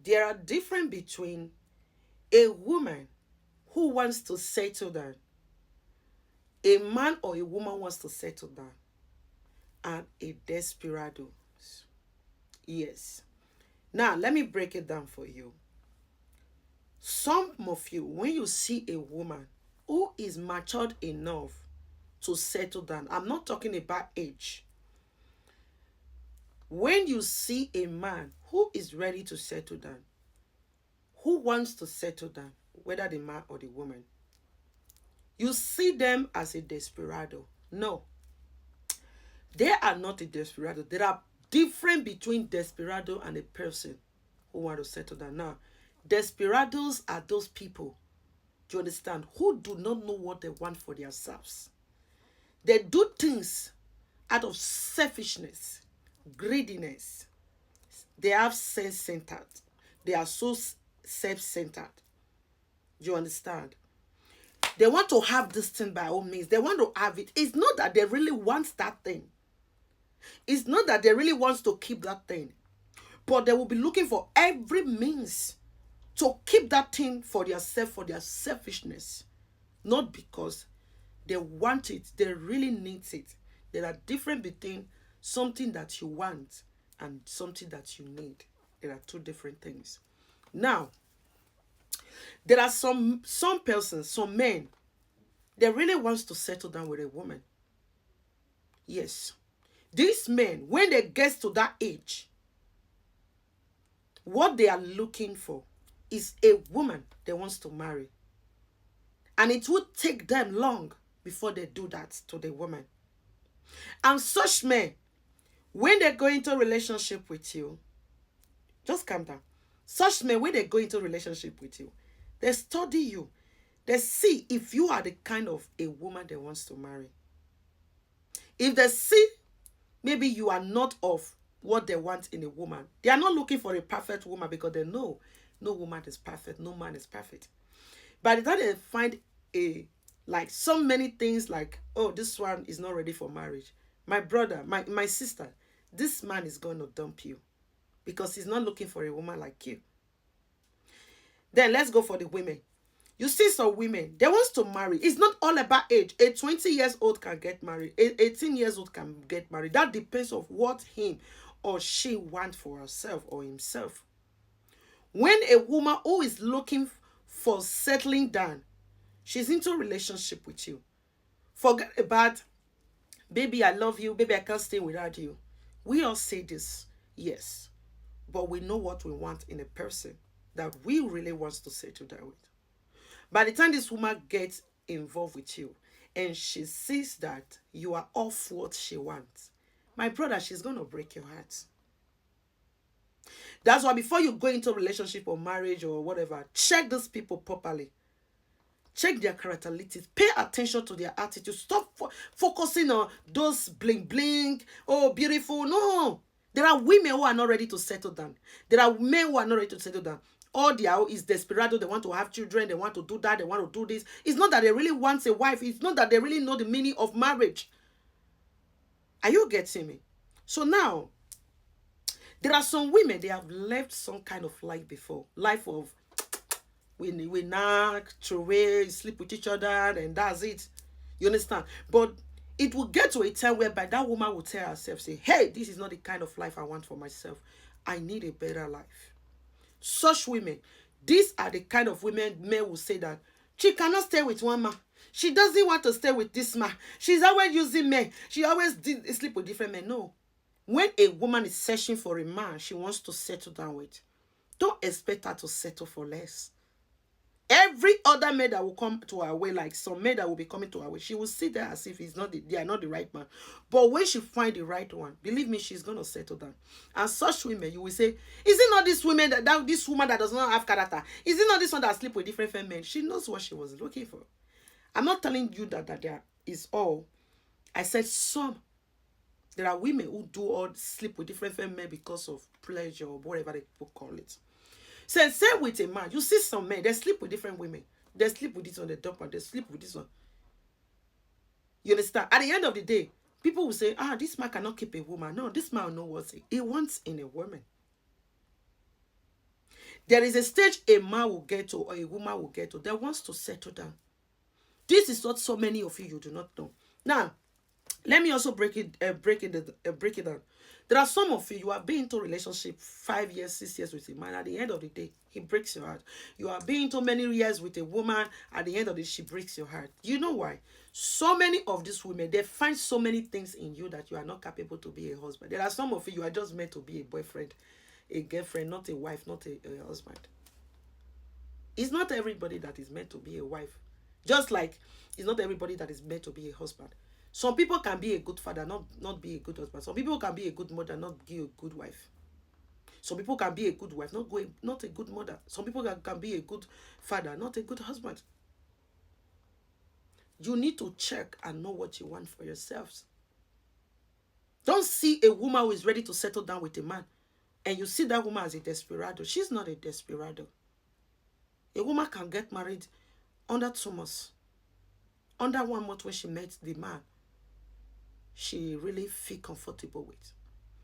There are difference between a woman who wants to settle down, a man or a woman wants to settle down, and a desperado. Yes. Now, let me break it down for you. Some of you, when you see a woman who is matured enough to settle down, I'm not talking about age. When you see a man who is ready to settle down, who wants to settle down, whether the man or the woman, you see them as a desperado. No, they are not a desperado. There are difference between desperado and a person who want to settle down. Now, desperados are those people, do you understand, who do not know what they want for themselves. They do things out of selfishness, greediness. They have self-centered. They are so self-centered. Do you understand? They want to have this thing by all means. They want to have it. It's not that they really want that thing. It's not that they really want to keep that thing. But they will be looking for every means to keep that thing for themselves, for their selfishness. Not because they want it, they really need it. There are difference between something that you want and something that you need. There are two different things. Now, there are some persons, some men, they really wants to settle down with a woman. Yes. These men, when they get to that age, what they are looking for is a woman they wants to marry. And it would take them long before they do that to the woman. And such men, when they go into a relationship with you, just calm down. Such men, when they go into a relationship with you, they study you. They see if you are the kind of a woman they wants to marry. If they see maybe you are not of what they want in a woman, they are not looking for a perfect woman because they know no woman is perfect, no man is perfect. By the time they find so many things like, oh, this one is not ready for marriage. My brother, my sister, this man is going to dump you because he's not looking for a woman like you. Then let's go for the women. You see some women, they want to marry. It's not all about age. A 20 years old can get married. A 18 years old can get married. That depends on what him or she wants for herself or himself. When a woman who is looking for settling down, she's into a relationship with you. Forget about, baby, I love you. Baby, I can't stay without you. We all say this, yes. But we know what we want in a person that we really want to settle down with. By the time this woman gets involved with you and she sees that you are off what she wants, my brother, she's going to break your heart. That's why before you go into a relationship or marriage or whatever, check these people properly. Check their characteristics. Pay attention to their attitude. Stop focusing on those bling bling. Oh, beautiful. No. There are women who are not ready to settle down. There are men who are not ready to settle down. All they are is desperado. They want to have children. They want to do that. They want to do this. It's not that they really want a wife. It's not that they really know the meaning of marriage. Are you getting me? So now, there are some women, they have left some kind of life before. Life of, we knock, throw away, sleep with each other, and that's it. You understand? But it will get to a time whereby that woman will tell herself, say, hey, this is not the kind of life I want for myself. I need a better life. Such women, these are the kind of women men will say that she cannot stay with one man. She doesn't want to stay with this man. She's always using men. She always sleep with different men. No. When a woman is searching for a man she wants to settle down with, don't expect her to settle for less. Every other man that will come to her way, like some men that will be coming to her way, she will see that as if they are not the right man. But when she find the right one, believe me, she's going to settle down. And such women, you will say, is it not this woman this woman that does not have character? Is it not this one that sleep with different men? She knows what she was looking for. I'm not telling you that there is all. I said some. There are women who do all sleep with different men because of pleasure or whatever they call it. So same with a man. You see some men, they sleep with different women. They sleep with this one, they dump one, they sleep with this one. You understand? At the end of the day, people will say, this man cannot keep a woman. No, this man knows what he wants in a woman. There is a stage a man will get to or a woman will get to that wants to settle down. This is what so many of you do not know. Now, let me also break it down. There are some of you, you have been into a relationship 5 years, 6 years with a man. At the end of the day, he breaks your heart. You have been into many years with a woman. At the end of the day, she breaks your heart. You know why? So many of these women, they find so many things in you that you are not capable to be a husband. There are some of you are just meant to be a boyfriend, a girlfriend, not a wife, not a husband. It's not everybody that is meant to be a wife. Just like it's not everybody that is meant to be a husband. Some people can be a good father, not be a good husband. Some people can be a good mother, not be a good wife. Some people can be a good wife, not a good mother. Some people can be a good father, not a good husband. You need to check and know what you want for yourselves. Don't see a woman who is ready to settle down with a man and you see that woman as a desperado. She's not a desperado. A woman can get married under 2 months. Under 1 month when she met the man she really feel comfortable with.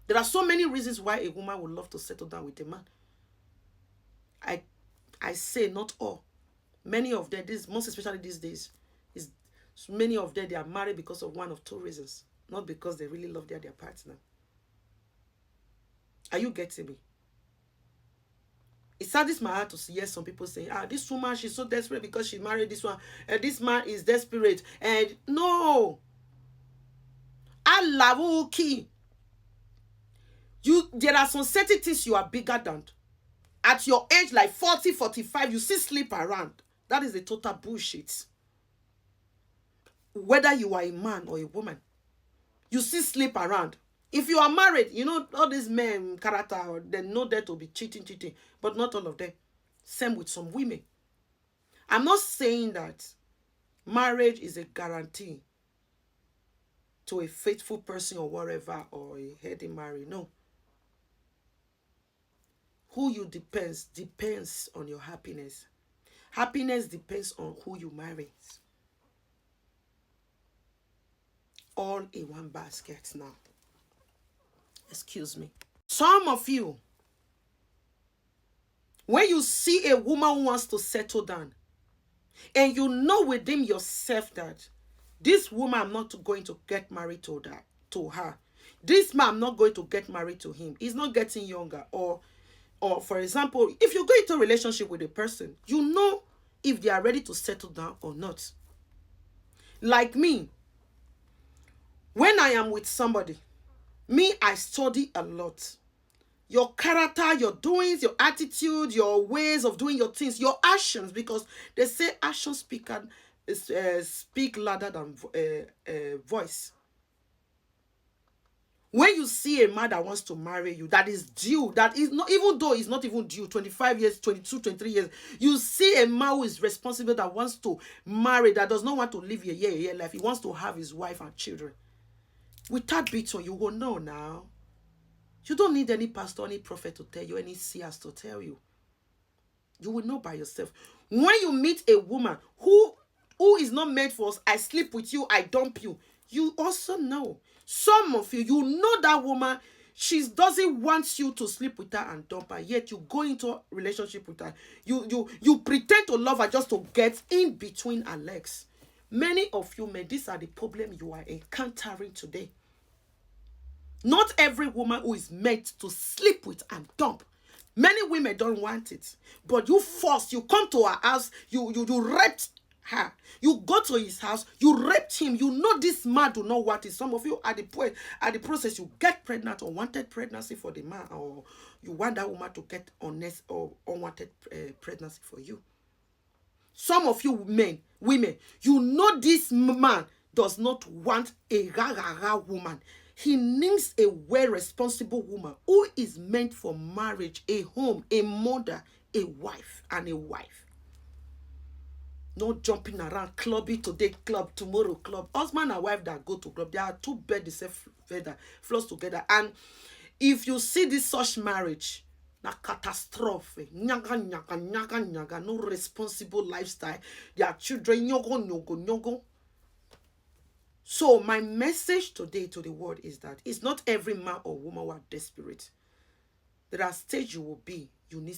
There are so many reasons why a woman would love to settle down with a man. I say not all. Many of them, most especially these days, many of them, they are married because of 1 of 2 reasons. Not because they really love their partner. Are you getting me? It saddens my heart to hear some people saying, this woman, she's so desperate because she married this one. And this man is desperate. And no. Allah will key. There are some certain things you are bigger than. At your age, like 40, 45, you still sleep around. That is a total bullshit. Whether you are a man or a woman, you still sleep around. If you are married, you know, all these men, character, they know that to be cheating, but not all of them. Same with some women. I'm not saying that marriage is a guarantee to a faithful person or whatever, or a healthy marriage. No. Who you depends on your happiness. Happiness depends on who you marry. All in one basket now. Excuse me. Some of you, when you see a woman who wants to settle down, and you know within yourself that this woman, I'm not going to get married to her. This man, I'm not going to get married to him. He's not getting younger. Or for example, if you go into a relationship with a person, you know if they are ready to settle down or not. Like me, when I am with somebody, I study a lot. Your character, your doings, your attitude, your ways of doing your things, your actions, because they say actions speak louder than voice. When you see a man that wants to marry you, that is due, that is not, even though it's not even due, 25 years, 22, 23 years, you see a man who is responsible, that wants to marry, that does not want to live a year life. He wants to have his wife and children. Without beating, you will know now. You don't need any pastor, any prophet to tell you, any seers to tell you. You will know by yourself. When you meet a woman who is not made for us, I sleep with you, I dump you, you also know. Some of you, you know that woman, she doesn't want you to sleep with her and dump her, yet you go into a relationship with her. You pretend to love her just to get in between her legs. Many of you, men, these are the problems you are encountering today. Not every woman who is meant to sleep with and dump. Many women don't want it. But you force, you come to her house, you raped her. You go to his house, you raped him. You know this man do not want it. Some of you at the process, you get pregnant, unwanted pregnancy for the man, or you want that woman to get honest or unwanted pregnancy for you. Some of you women, you know this man does not want a rah woman. He needs a well-responsible woman who is meant for marriage, a home, a mother, a wife, and a wife. No jumping around, clubbing today, club, tomorrow, club. Husband and wife that go to club, they are 2 birds the same feather, flows together. And if you see this such marriage, na catastrophe, nyaga, no responsible lifestyle. Their children, nyogo. So my message today to the world is that it's not every man or woman who are desperate. There are stages you will be. You need